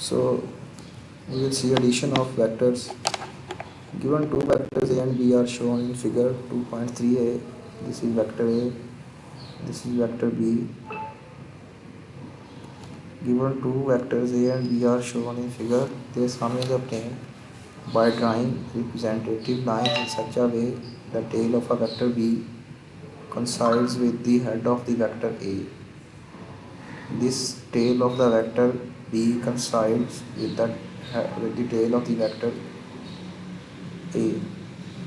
So we will see addition of vectors. Given two vectors A and B are shown in figure 2.3a. This is vector A, this is vector B. Given two vectors A and B are shown in figure, their sum is obtained by drawing representative lines in such a way the tail of a vector B coincides with the head of the vector A. This tail of the vector B coincides with the tail of the vector A.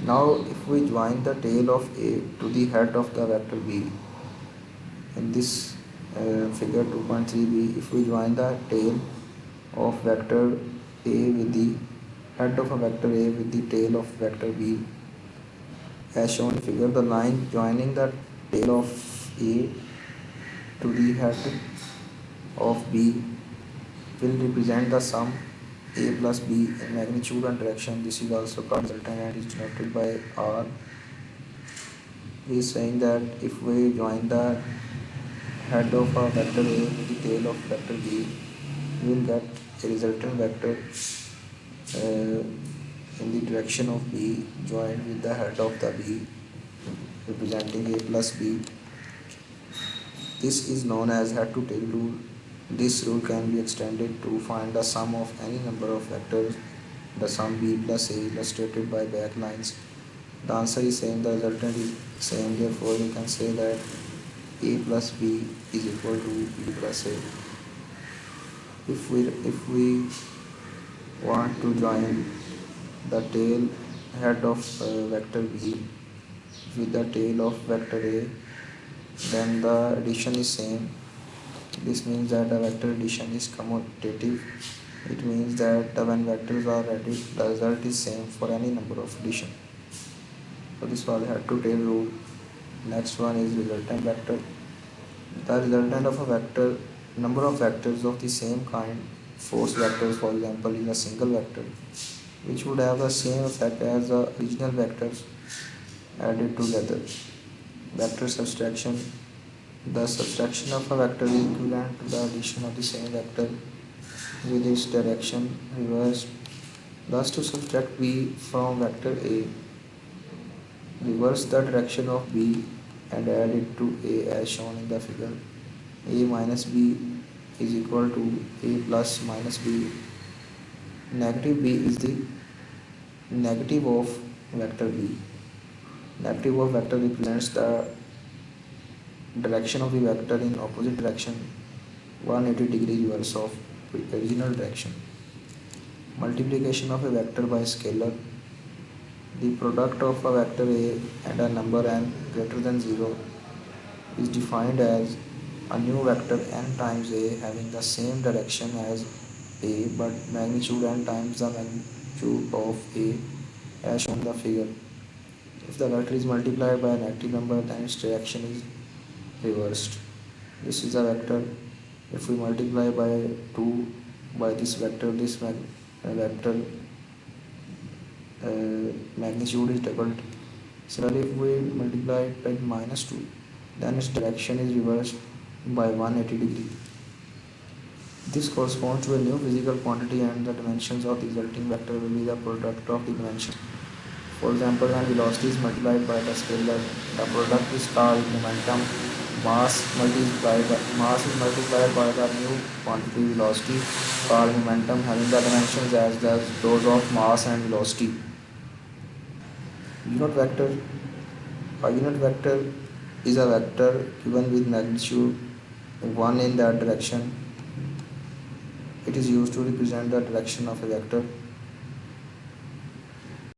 Now if we join the tail of A to the head of the vector B in this figure 2.3b, if we join the tail of vector A with the head of a vector A with the tail of vector B as shown in figure, the line joining the tail of A to the head of B will represent the sum A plus B in magnitude and direction. This is also called resultant and is denoted by R. He is saying that if we join the head of a vector A with the tail of vector B, we will get a resultant vector in the direction of B joined with the head of the B representing A plus B. This is known as head to tail rule. This rule can be extended to find the sum of any number of vectors, the sum B plus A illustrated by back lines. The answer is same, the resultant is same, therefore we can say that A plus B is equal to B plus A. If we want to join the tail head of vector B with the tail of vector A, then the addition is same. This means that the vector addition is commutative. It means that when vectors are added, the result is same for any number of addition. So this was head to tail rule. Next one is resultant vector. The resultant of a vector, number of vectors of the same kind, force vectors for example, is a single vector which would have the same effect as the original vectors added together. Vector subtraction. The subtraction of a vector is equivalent to the addition of the same vector with its direction reversed. Thus, to subtract B from vector A, reverse the direction of B and add it to A as shown in the figure. A minus B is equal to A plus minus B. Negative B is the negative of vector B. Negative of vector represents the direction of the vector in opposite direction, 180 degree reverse of original direction. Multiplication of a vector by scalar. The product of a vector A and a number n greater than 0 is defined as a new vector n times A having the same direction as A but magnitude n times the magnitude of A as shown in the figure. If the vector is multiplied by a negative number, then its direction is reversed. This is a vector. If we multiply by 2 by this vector, this vector magnitude is doubled. Similarly, if we multiply it by minus 2, then its direction is reversed by 180 degree. This corresponds to a new physical quantity and the dimensions of the resulting vector will be the product of the dimensions. For example, when velocity is multiplied by the scalar, the product is called momentum. Mass is multiplied by the new quantity velocity called momentum having the dimensions as those of mass and velocity. Unit vector. A unit vector is a vector given with magnitude 1 in that direction. It is used to represent the direction of a vector.